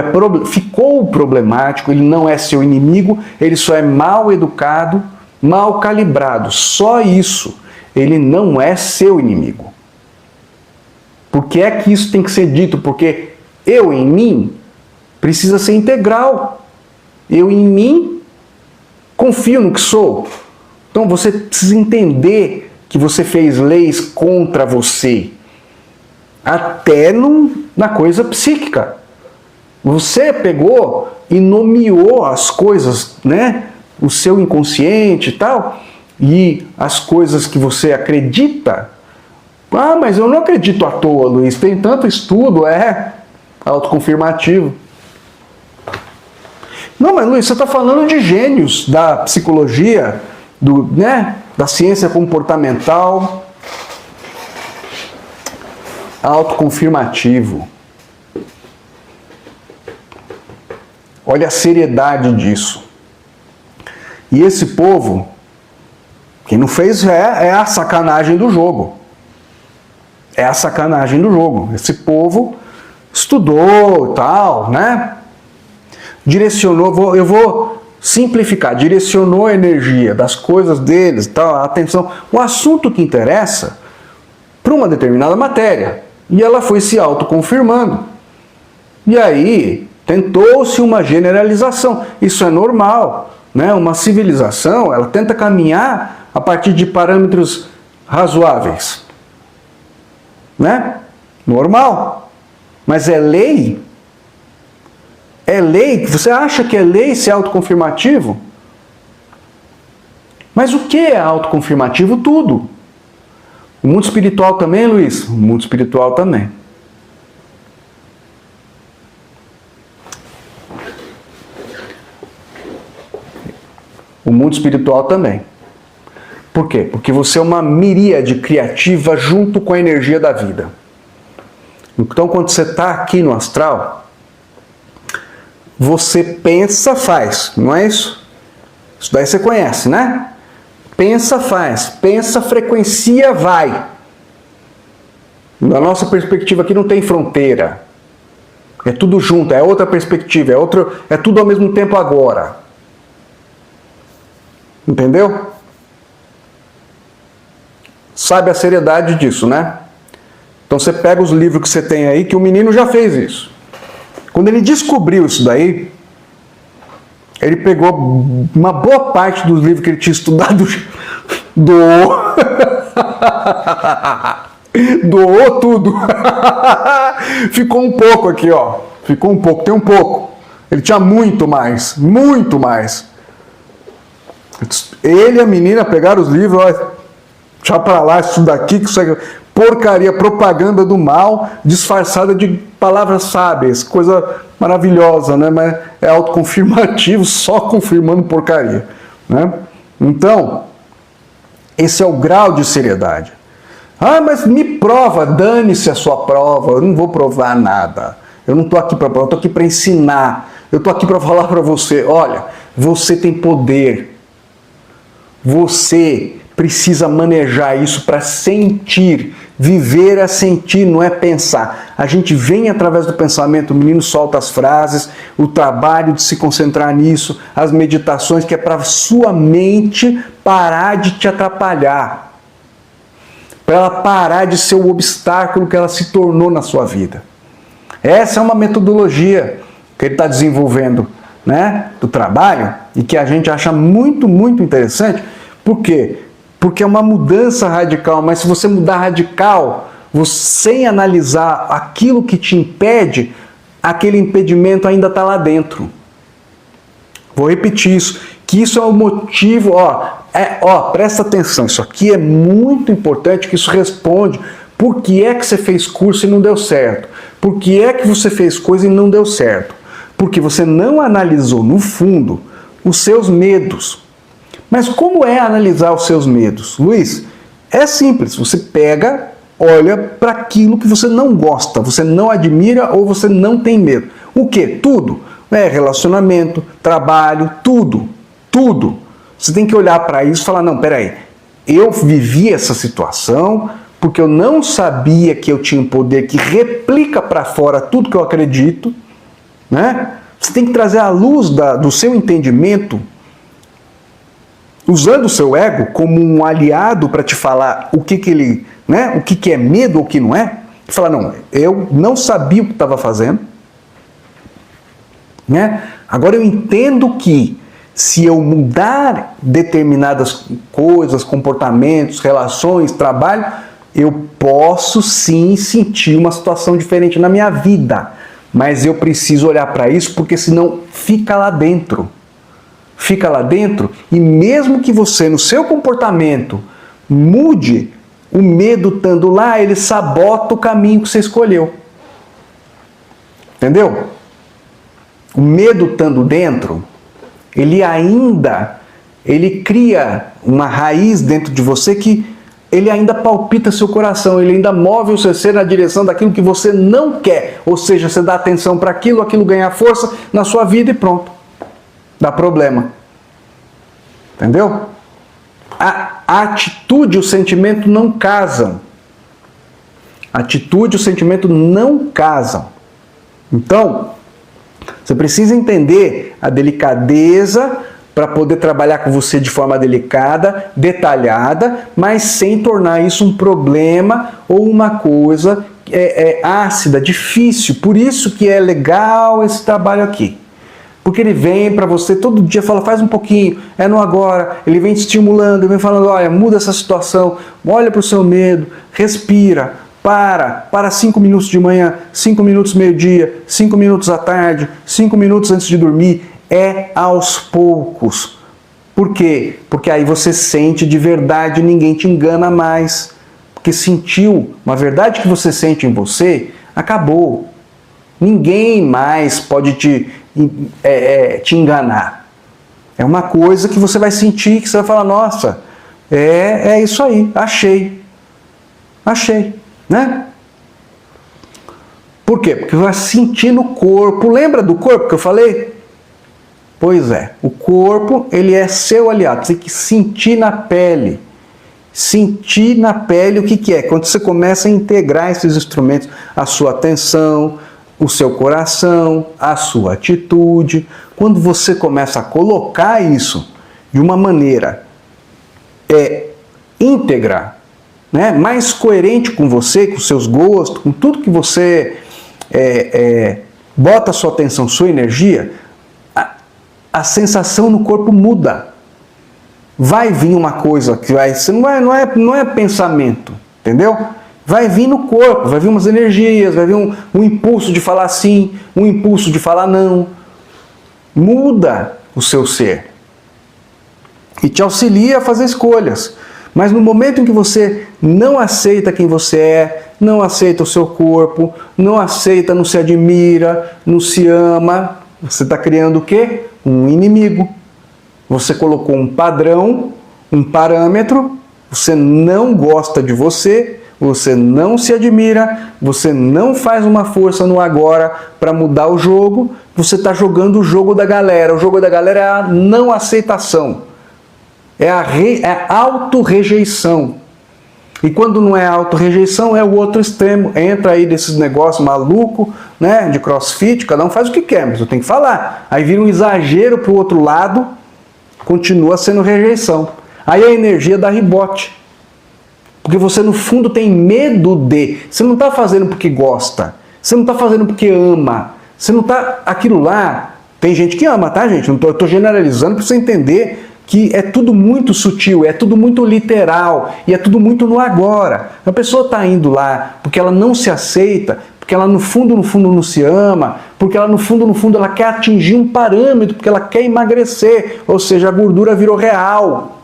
ficou problemático, ele não é seu inimigo, ele só é mal educado, mal calibrado. Só isso. Ele não é seu inimigo. Por que é que isso tem que ser dito? Porque eu em mim precisa ser integral. Eu em mim confio no que sou. Então você precisa entender que você fez leis contra você. Até na coisa psíquica. Você pegou e nomeou as coisas, né? O seu inconsciente e tal. E as coisas que você acredita. Mas eu não acredito à toa, Luiz. Tem tanto estudo, autoconfirmativo. Não, mas Luiz, você está falando de gênios da psicologia, da ciência comportamental. Autoconfirmativo. Olha a seriedade disso. E esse povo, quem não fez é a sacanagem do jogo. É a sacanagem do jogo. Esse povo estudou e tal, né? Direcionou, eu vou simplificar, direcionou a energia das coisas deles, tal, a atenção, o assunto que interessa para uma determinada matéria. E ela foi se autoconfirmando. E aí, Tentou-se uma generalização. Isso é normal, né? Uma civilização, ela tenta caminhar a partir de parâmetros razoáveis, né? Normal. Mas é lei? É lei? Você acha que é lei ser autoconfirmativo? Mas o que é autoconfirmativo? Tudo. O mundo espiritual também, Luiz? O mundo espiritual também. O mundo espiritual também. Por quê? Porque você é uma miríade criativa junto com a energia da vida. Então, quando você está aqui no astral, você pensa, faz, não é isso? Isso daí você conhece, né? Pensa, faz. Pensa, frequencia, vai. Na nossa perspectiva aqui não tem fronteira. É tudo junto, é outra perspectiva, é tudo ao mesmo tempo agora. Entendeu? Sabe a seriedade disso, né? Então você pega os livros que você tem aí, que o menino já fez isso. Quando ele descobriu isso daí, ele pegou uma boa parte dos livros que ele tinha estudado, doou. Doou tudo. Ficou um pouco aqui, ó. Ficou um pouco, tem um pouco. Ele tinha muito mais, muito mais. Ele e a menina pegaram os livros, ó, deixa pra lá, isso daqui, que isso aqui, porcaria, propaganda do mal, disfarçada de palavras sábias, coisa maravilhosa, né? Mas é autoconfirmativo, só confirmando porcaria, né? Então, esse é o grau de seriedade. Ah, mas me prova, dane-se a sua prova, eu não vou provar nada. Eu não estou aqui para provar, eu estou aqui para ensinar. Eu estou aqui para falar para você, olha, você tem poder. Você precisa manejar isso para sentir. Viver é sentir, não é pensar. A gente vem através do pensamento, o menino solta as frases, o trabalho de se concentrar nisso, as meditações, que é para sua mente parar de te atrapalhar. Para ela parar de ser o obstáculo que ela se tornou na sua vida. Essa é uma metodologia que ele está desenvolvendo, né, do trabalho, e que a gente acha muito, muito interessante. Por quê? Porque é uma mudança radical, mas se você mudar radical, você, sem analisar aquilo que te impede, aquele impedimento ainda está lá dentro. Vou repetir isso, que isso é o motivo, presta atenção, isso aqui é muito importante, que isso responde por que é que você fez curso e não deu certo, por que é que você fez coisa e não deu certo, porque você não analisou no fundo os seus medos. Mas como é analisar os seus medos? Luiz, é simples, você pega, olha para aquilo que você não gosta, você não admira ou você não tem medo. O quê? Tudo. Relacionamento, trabalho, tudo. Tudo. Você tem que olhar para isso e falar, não, peraí, eu vivi essa situação porque eu não sabia que eu tinha um poder que replica para fora tudo que eu acredito, né? Você tem que trazer à luz do seu entendimento, usando o seu ego como um aliado para te falar o que ele, né, o que é medo ou o que não é. E falar, não, eu não sabia o que estava fazendo, né? Agora eu entendo que se eu mudar determinadas coisas, comportamentos, relações, trabalho, eu posso sim sentir uma situação diferente na minha vida. Mas eu preciso olhar para isso, porque senão fica lá dentro. Fica lá dentro, e mesmo que você no seu comportamento mude, o medo estando lá, ele sabota o caminho que você escolheu. Entendeu? O medo estando dentro, ele cria uma raiz dentro de você que ele ainda palpita seu coração, ele ainda move o seu ser na direção daquilo que você não quer. Ou seja, você dá atenção para aquilo, aquilo ganha força na sua vida e pronto. Dá problema. Entendeu? A atitude e o sentimento não casam. A atitude e o sentimento não casam. Então, você precisa entender a delicadeza para poder trabalhar com você de forma delicada, detalhada, mas sem tornar isso um problema ou uma coisa ácida, difícil. Por isso que é legal esse trabalho aqui. Porque ele vem para você todo dia, fala, faz um pouquinho, é no agora. Ele vem te estimulando, ele vem falando, olha, muda essa situação, olha para o seu medo, respira, para 5 minutos de manhã, 5 minutos meio-dia, 5 minutos à tarde, 5 minutos antes de dormir. É aos poucos. Por quê? Porque aí você sente de verdade, ninguém te engana mais. Porque sentiu, uma verdade que você sente em você, acabou. Ninguém mais pode te enganar. É uma coisa que você vai sentir, que você vai falar, nossa, é isso aí, achei, né? Por quê? Porque vai sentir no corpo. Lembra do corpo que eu falei? Pois é, o corpo, ele é seu aliado, você tem que sentir na pele. Sentir na pele o que é? Quando você começa a integrar esses instrumentos, a sua atenção, o seu coração, a sua atitude, quando você começa a colocar isso de uma maneira íntegra, né, mais coerente com você, com seus gostos, com tudo que você bota a sua atenção, sua energia, a sensação no corpo muda. Vai vir uma coisa que não é pensamento, entendeu? Vai vir no corpo, vai vir umas energias, vai vir um impulso de falar sim, um impulso de falar não. Muda o seu ser. E te auxilia a fazer escolhas. Mas no momento em que você não aceita quem você é, não aceita o seu corpo, não aceita, não se admira, não se ama, você está criando o quê? Um inimigo. Você colocou um padrão, um parâmetro, você não gosta de você, você não se admira, você não faz uma força no agora para mudar o jogo, você está jogando o jogo da galera. O jogo da galera é a não aceitação, é a auto-rejeição. E quando não é auto-rejeição, é o outro extremo. Entra aí desses negócios malucos, né, de crossfit, cada um faz o que quer, mas eu tenho que falar. Aí vira um exagero para o outro lado, continua sendo rejeição. Aí a energia dá rebote. Porque você, no fundo, tem medo de. Você não está fazendo porque gosta. Você não está fazendo porque ama. Você não está... Aquilo lá... Tem gente que ama, tá, gente? Eu estou generalizando para você entender que é tudo muito sutil, é tudo muito literal e é tudo muito no agora. A pessoa está indo lá porque ela não se aceita, porque ela no fundo não se ama, porque ela no fundo ela quer atingir um parâmetro, porque ela quer emagrecer, ou seja, a gordura virou real.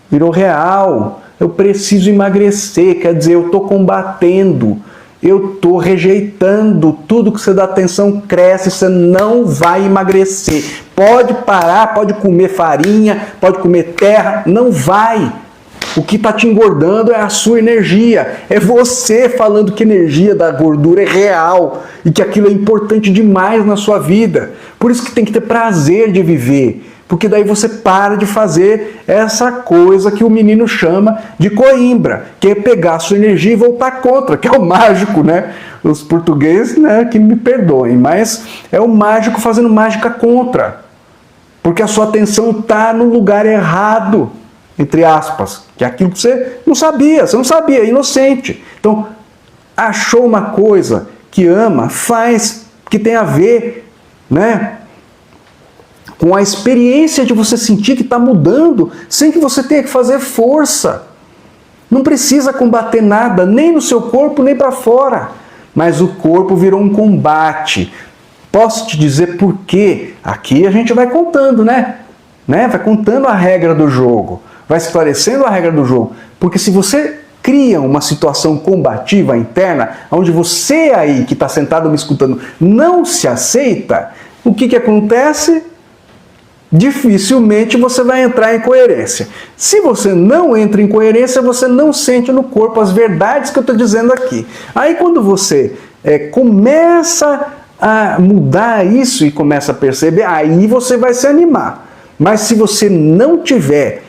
Virou real. Eu preciso emagrecer, quer dizer, eu estou combatendo, eu estou rejeitando, tudo que você dá atenção cresce, você não vai emagrecer. Pode parar, pode comer farinha, pode comer terra, não vai. O que está te engordando é a sua energia, é você falando que a energia da gordura é real e que aquilo é importante demais na sua vida. Por isso que tem que ter prazer de viver. Porque daí você para de fazer essa coisa que o menino chama de coimbra, que é pegar a sua energia e voltar contra, que é o mágico, né? Os portugueses, né, que me perdoem, mas é o mágico fazendo mágica contra. Porque a sua atenção está no lugar errado, entre aspas, que é aquilo que você não sabia, é inocente. Então, achou uma coisa que ama, faz, que tem a ver, né, com a experiência de você sentir que está mudando, sem que você tenha que fazer força. Não precisa combater nada, nem no seu corpo, nem para fora. Mas o corpo virou um combate. Posso te dizer por quê? Aqui a gente vai contando, né? Vai contando a regra do jogo, vai esclarecendo a regra do jogo. Porque se você cria uma situação combativa interna, onde você aí, que está sentado me escutando, não se aceita, o que acontece? Dificilmente você vai entrar em coerência. Se você não entra em coerência, você não sente no corpo as verdades que eu estou dizendo aqui. Aí quando você começa a mudar isso e começa a perceber, aí você vai se animar. Mas se você não tiver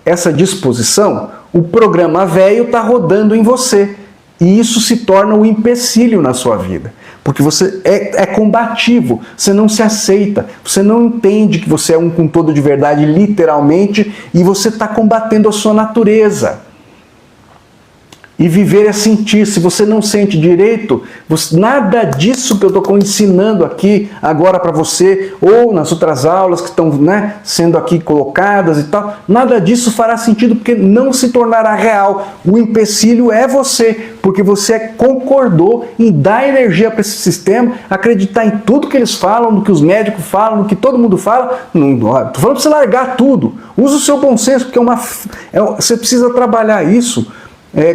essa disposição, o programa velho está rodando em você. E isso se torna um empecilho na sua vida. Porque você é combativo, você não se aceita, você não entende que você é um com todo de verdade, literalmente, e você está combatendo a sua natureza. E viver é sentir. Se você não sente direito, nada disso que eu estou ensinando aqui agora para você, ou nas outras aulas que estão, né, sendo aqui colocadas e tal, nada disso fará sentido porque não se tornará real. O empecilho é você, porque você concordou em dar energia para esse sistema, acreditar em tudo que eles falam, no que os médicos falam, no que todo mundo fala. Não, tô falando para você largar tudo. Usa o seu bom senso, porque você precisa trabalhar isso.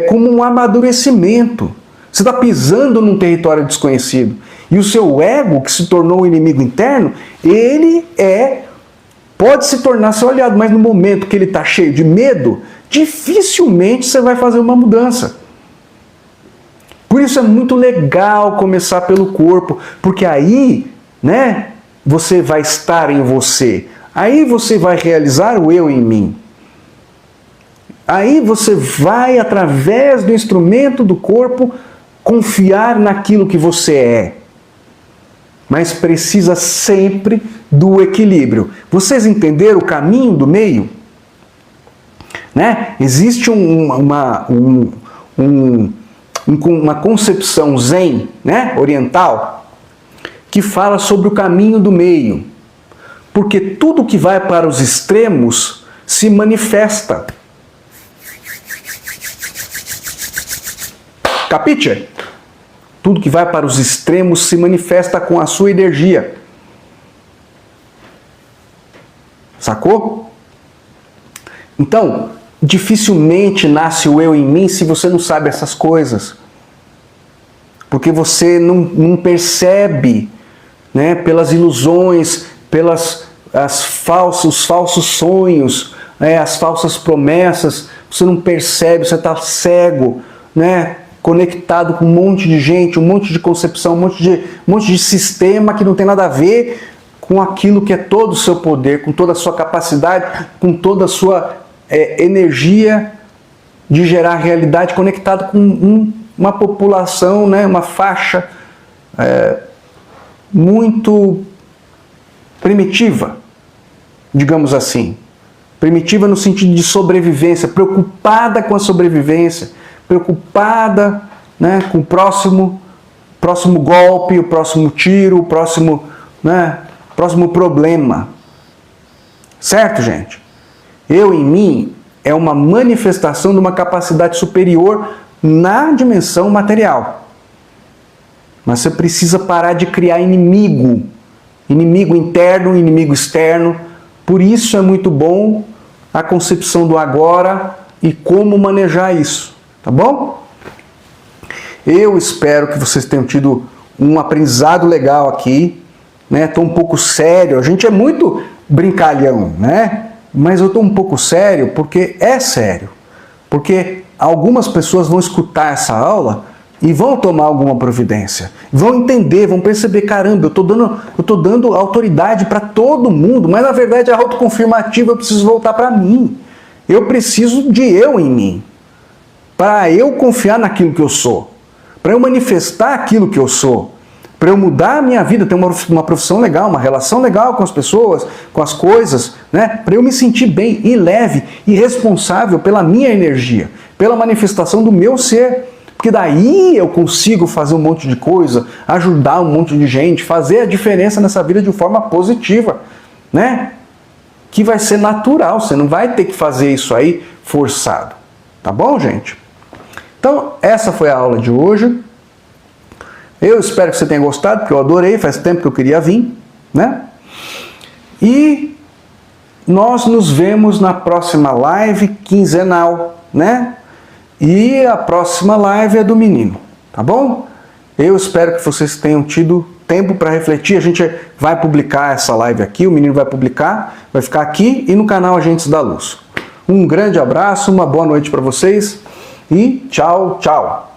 Como um amadurecimento. Você está pisando num território desconhecido. E o seu ego, que se tornou um inimigo interno, ele pode se tornar seu aliado, mas no momento que ele está cheio de medo, dificilmente você vai fazer uma mudança. Por isso é muito legal começar pelo corpo, porque aí, né, você vai estar em você. Aí você vai realizar o eu em mim. Aí você vai, através do instrumento do corpo, confiar naquilo que você é. Mas precisa sempre do equilíbrio. Vocês entenderam o caminho do meio? Né? Existe uma concepção zen, né, oriental, que fala sobre o caminho do meio. Porque tudo que vai para os extremos se manifesta. Capite? Tudo que vai para os extremos se manifesta com a sua energia. Sacou? Então, dificilmente nasce o eu em mim se você não sabe essas coisas. Porque você não percebe, né, pelas ilusões, os falsos sonhos, as falsas promessas. Você não percebe, você está cego, né? Conectado com um monte de gente, um monte de concepção, um monte de sistema que não tem nada a ver com aquilo que é todo o seu poder, com toda a sua capacidade, com toda a sua energia de gerar realidade, conectado com uma população, né, uma faixa muito primitiva, digamos assim. Primitiva no sentido de sobrevivência, preocupada com a sobrevivência, preocupada, né, com o próximo golpe, o próximo tiro, o próximo problema. Certo, gente? Eu em mim é uma manifestação de uma capacidade superior na dimensão material. Mas você precisa parar de criar inimigo. Inimigo interno, inimigo externo. Por isso é muito bom a concepção do agora e como manejar isso. Tá bom? Eu espero que vocês tenham tido um aprendizado legal aqui, né? Tô um pouco sério, a gente é muito brincalhão, né? Mas eu tô um pouco sério porque é sério. Porque algumas pessoas vão escutar essa aula e vão tomar alguma providência. Vão entender, vão perceber, caramba, eu tô dando autoridade para todo mundo, mas na verdade a autoconfirmativa eu preciso voltar para mim. Eu preciso de eu em mim. Para eu confiar naquilo que eu sou, para eu manifestar aquilo que eu sou, para eu mudar a minha vida, ter uma profissão legal, uma relação legal com as pessoas, com as coisas, né? Para eu me sentir bem e leve e responsável pela minha energia, pela manifestação do meu ser, porque daí eu consigo fazer um monte de coisa, ajudar um monte de gente, fazer a diferença nessa vida de forma positiva, né? Que vai ser natural, você não vai ter que fazer isso aí forçado, tá bom, gente? Então, essa foi a aula de hoje. Eu espero que você tenha gostado, porque eu adorei, faz tempo que eu queria vir, né? E nós nos vemos na próxima live quinzenal, né? E a próxima live é do menino, tá bom? Eu espero que vocês tenham tido tempo para refletir. A gente vai publicar essa live aqui, o menino vai publicar, vai ficar aqui e no canal Agentes da Luz. Um grande abraço, uma boa noite para vocês. E tchau, tchau.